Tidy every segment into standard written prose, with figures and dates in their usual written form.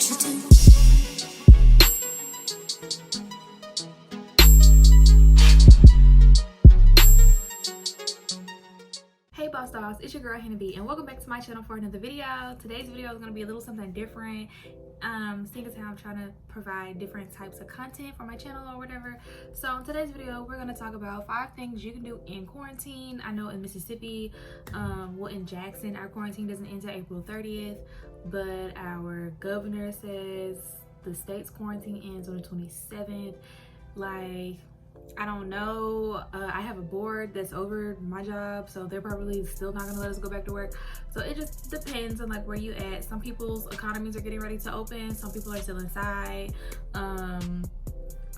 Hey boss dolls, it's your girl Hannah B, and welcome back to my channel for another video. Today's video is going to be a little something different, seeing as how I'm trying to provide different types of content for my channel or whatever. So in today's video, we're going to talk about 5 things you can do in quarantine. I know in Mississippi, well in Jackson, our quarantine doesn't end until April 30th, but our governor says the state's quarantine ends on the 27th. Like, I don't know. I have a board that's over my job, so they're probably still not gonna let us go back to work. So it just depends on like where you at. Some people's economies are getting ready to open, some people are still inside.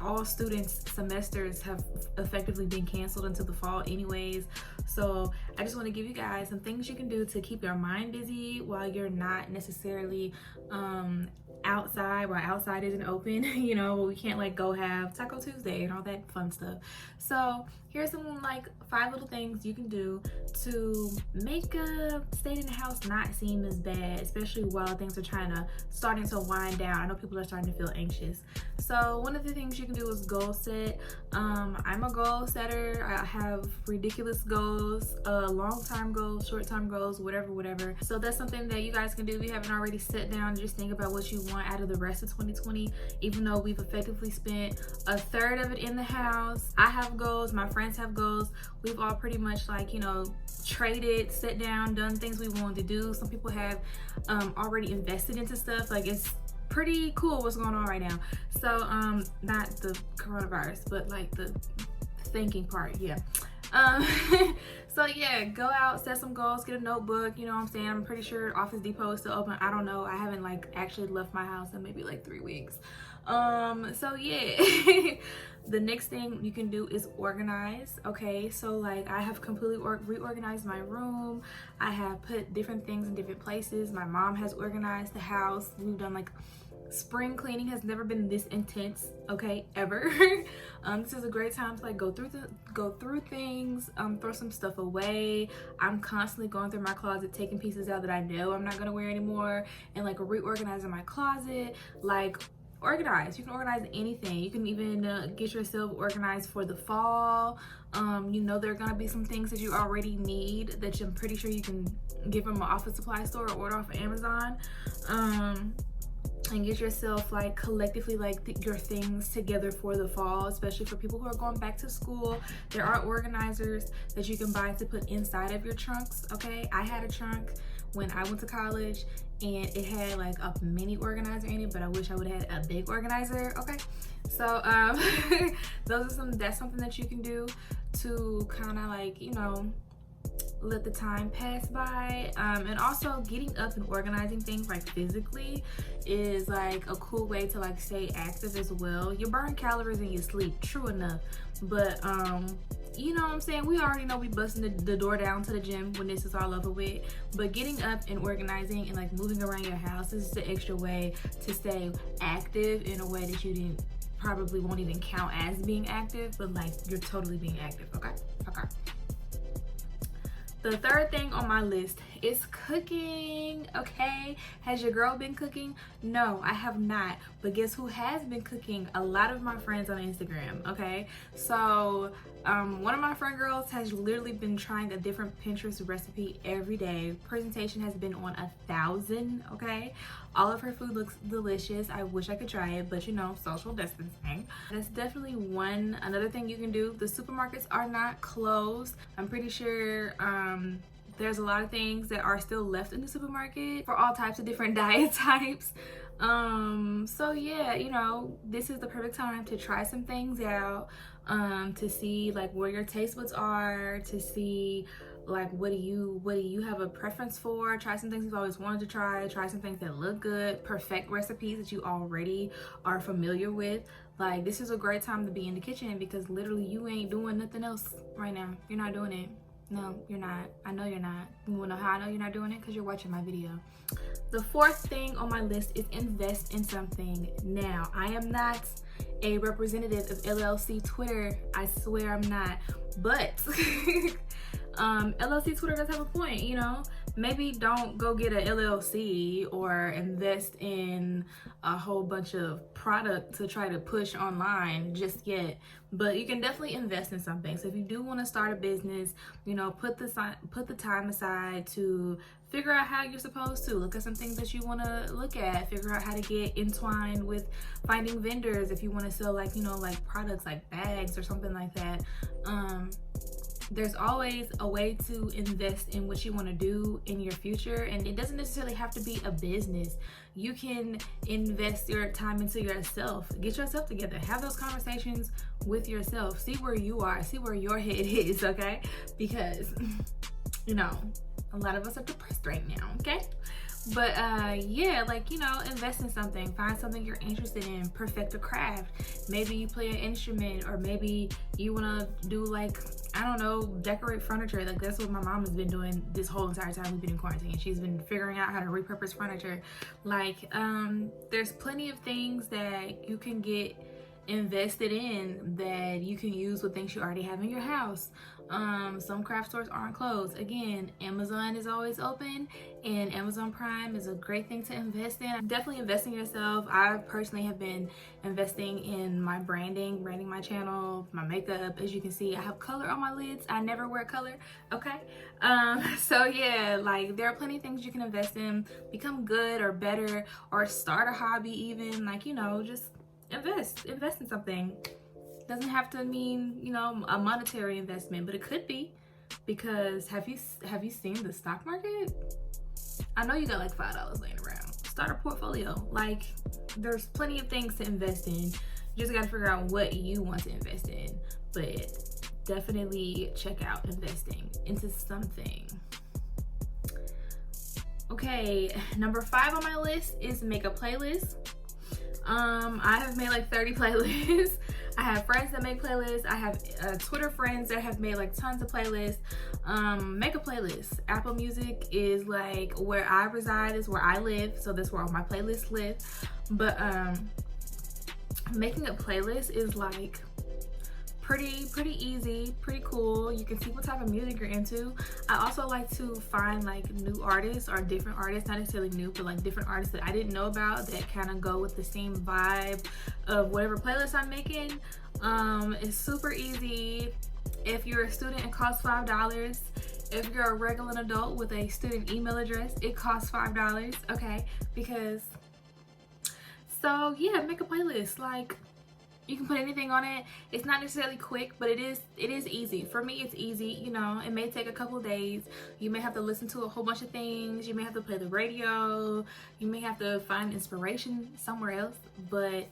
All students' semesters have effectively been canceled until the fall anyways. So I just want to give you guys some things you can do to keep your mind busy while you're not necessarily outside, while outside isn't open. You know, we can't like go have Taco Tuesday and all that fun stuff. So here's some like 5 little things you can do to make staying in the house not seem as bad, especially while things are starting to wind down. I know people are starting to feel anxious. So one of the things you can do is goal set. I'm a goal setter. I have ridiculous goals, long-term goals, short-term goals, whatever. So that's something that you guys can do if you haven't already sat down and just think about what you want out of the rest of 2020. Even though we've effectively spent a third of it in the house, I have goals, my friends have goals. We've all pretty much like, you know, traded, sat down, done things we wanted to do. Some people have already invested into stuff. Like, it's pretty cool what's going on right now. So not the coronavirus, but like the thinking part. Yeah. So yeah, go out, set some goals, get a notebook. You know what I'm saying? I'm pretty sure Office Depot is still open. I don't know, I haven't like actually left my house in maybe like 3 weeks. So yeah. The next thing you can do is organize. Okay, so like I have completely reorganized my room. I have put different things in different places. My mom has organized the house. We've done like spring cleaning has never been this intense, okay, ever. This is a great time to like go through things, throw some stuff away. I'm constantly going through my closet, taking pieces out that I know I'm not gonna wear anymore, and like reorganizing my closet. Like, organize. You can organize anything. You can even get yourself organized for the fall. You know, there are gonna be some things that you already need that I'm pretty sure you can get from an office supply store or order off of Amazon. And get yourself like collectively like your things together for the fall, especially for people who are going back to school. There are organizers that you can buy to put inside of your trunks. Okay, I had a trunk when I went to college and it had like a mini organizer in it, but I wish I would have had a big organizer. Okay, so that's something that you can do to kind of like, you know, let the time pass by. And also getting up and organizing things like physically is like a cool way to like stay active as well. You burn calories in your sleep, true enough, but you know what I'm saying, we already know we busting the door down to the gym when this is all over with, but getting up and organizing and like moving around your house is the extra way to stay active in a way that you probably won't even count as being active, but like you're totally being active. Okay. The third thing on my list is cooking. Okay, has your girl been cooking? No, I have not, but guess who has been cooking? A lot of my friends on Instagram. Okay, so one of my friend girls has literally been trying a different Pinterest recipe every day. Presentation has been on 1,000. Okay, all of her food looks delicious. I wish I could try it, but you know, social distancing. That's definitely another thing you can do. The supermarkets are not closed. I'm pretty sure there's a lot of things that are still left in the supermarket for all types of different diet types. So yeah, you know, this is the perfect time to try some things out, to see like where your taste buds are, to see like what do you have a preference for. Try some things you've always wanted to try some things that look good, perfect recipes that you already are familiar with. Like, this is a great time to be in the kitchen because literally you ain't doing nothing else right now. You're not doing it. No, you're not. I know you're not. You wanna know how I know you're not doing it? Because you're watching my video. The 4th thing on my list is invest in something now. I am not a representative of LLC Twitter. I swear I'm not. But LLC Twitter does have a point, you know? maybe don't go get an LLC or invest in a whole bunch of product to try to push online just yet, but you can definitely invest in something. So if you do want to start a business, you know, put the time aside to figure out how you're supposed to. Look at some things that you want to look at. Figure out how to get entwined with finding vendors if you want to sell, like, you know, like products like bags or something like that. There's always a way to invest in what you want to do in your future, and it doesn't necessarily have to be a business. You can invest your time into yourself. Get yourself together. Have those conversations with yourself. See where you are. See where your head is, okay? Because, you know, a lot of us are depressed right now, okay? But yeah, like, you know, invest in something. Find something you're interested in. Perfect a craft. Maybe you play an instrument, or maybe you want to do, like, I don't know, decorate furniture. Like, that's what my mom has been doing this whole entire time we've been in quarantine. She's been figuring out how to repurpose furniture. Like, there's plenty of things that you can get invested in that you can use with things you already have in your house. Some craft stores aren't closed. Again, Amazon is always open, and Amazon Prime is a great thing to invest in. Definitely invest in yourself. I personally have been investing in my branding my channel, my makeup. As you can see, I have color on my lids. I never wear color, okay? So yeah, like, there are plenty of things you can invest in. Become good or better, or start a hobby even. Like, you know, just invest in something. Doesn't have to mean, you know, a monetary investment, but it could be. Because have you seen the stock market? I know you got like $5 laying around. Start a portfolio. Like, there's plenty of things to invest in. You just got to figure out what you want to invest in. But definitely check out investing into something. Okay, number 5 on my list is make a playlist. I have made like 30 playlists. I have friends that make playlists. I have Twitter friends that have made like tons of playlists. Make a playlist. Apple Music is like where I reside, is where I live, so that's where all my playlists live. But making a playlist is like pretty easy, pretty cool. You can see what type of music you're into. I also like to find like new artists or different artists, not necessarily new, but like different artists that I didn't know about that kind of go with the same vibe of whatever playlist I'm making. It's super easy. If you're a student, it costs $5. If you're a regular adult with a student email address, it costs $5, okay? Because, so yeah, make a playlist. Like, you can put anything on it. It's not necessarily quick, but it is easy. For me, it's easy. You know, it may take a couple of days. You may have to listen to a whole bunch of things. You may have to play the radio. You may have to find inspiration somewhere else. But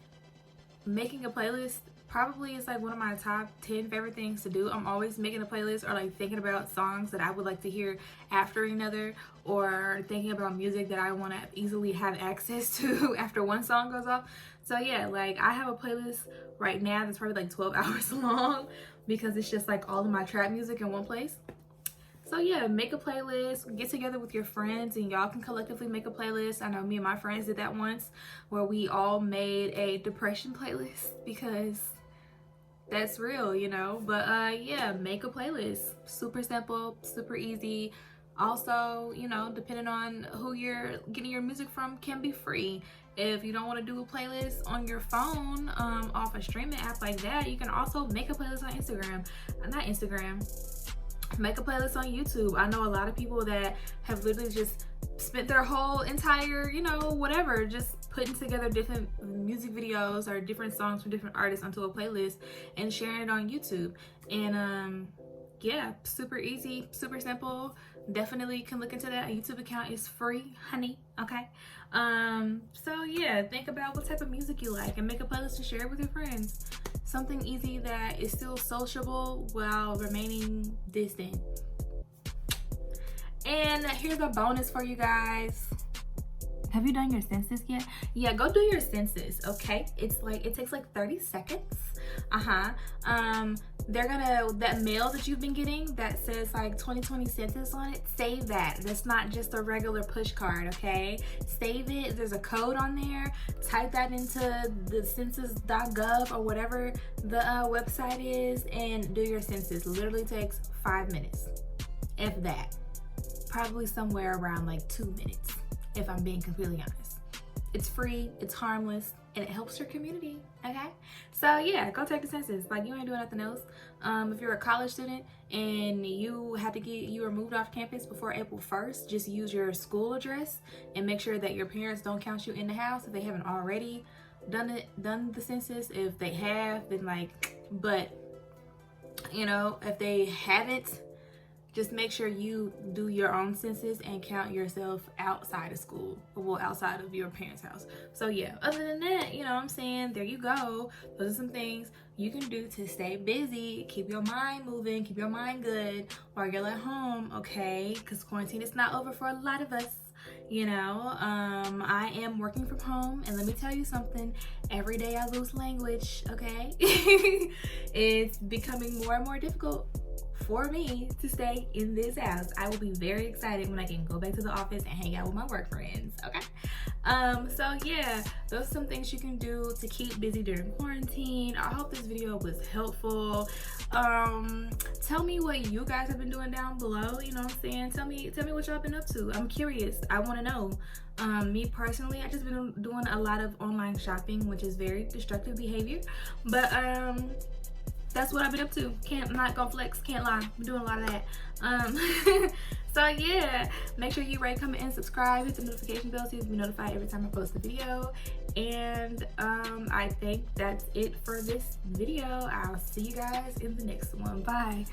making a playlist probably is like one of my top 10 favorite things to do. I'm always making a playlist, or like thinking about songs that I would like to hear after another, or thinking about music that I want to easily have access to after one song goes off. So yeah, like, I have a playlist right now that's probably like 12 hours long, because it's just like all of my trap music in one place. So yeah, make a playlist, get together with your friends, and y'all can collectively make a playlist. I know me and my friends did that once, where we all made a depression playlist, because that's real, you know. But yeah, make a playlist. Super simple, super easy. Also, you know, depending on who you're getting your music from, can be free. If you don't want to do a playlist on your phone, off a streaming app like that, you can also make a playlist on Instagram. Not Instagram. Make a playlist on YouTube. I know a lot of people that have literally just spent their whole entire, you know, whatever, just putting together different music videos or different songs from different artists onto a playlist and sharing it on YouTube. And yeah, super easy, super simple. Definitely can look into that. A YouTube account is free, honey, okay? So yeah, think about what type of music you like and make a playlist to share with your friends. Something easy that is still sociable while remaining distant. And here's a bonus for you guys. Have you done your census yet? Yeah, go do your census, okay? It's like, it takes like 30 seconds. They're gonna, that mail that you've been getting that says like 2020 census on it, save that. That's not just a regular push card, okay? Save it. There's a code on there. Type that into the census.gov or whatever the website is, and do your census. Literally takes 5 minutes, if that. probably somewhere around like 2 minutes, if I'm being completely honest. It's free, it's harmless, and it helps your community, okay? So yeah, go take the census. Like, you ain't doing nothing else. If you're a college student and you were moved off campus before April 1st, just use your school address and make sure that your parents don't count you in the house if they haven't already done the census. If they have, then like, but you know, if they haven't, just make sure you do your own census and count yourself outside of school, well, outside of your parents' house. So yeah, other than that, you know what I'm saying, there you go. Those are some things you can do to stay busy, keep your mind moving, keep your mind good while you're at home, okay? Because quarantine is not over for a lot of us. You know, I am working from home, and let me tell you something, every day I lose language, okay? It's becoming more and more difficult for me to stay in this house. I will be very excited when I can go back to the office and hang out with my work friends, okay? So yeah, those are some things you can do to keep busy during quarantine. I hope this video was helpful. Tell me what you guys have been doing down below, you know what I'm saying? Tell me what y'all been up to. I'm curious, I want to know. Me personally, I just been doing a lot of online shopping, which is very destructive behavior, but that's what I've been up to. Not gonna flex, can't lie. I'm doing a lot of that. So yeah, make sure you rate, comment, and subscribe. Hit the notification bell so you'll be notified every time I post a video. And I think that's it for this video. I'll see you guys in the next one. Bye.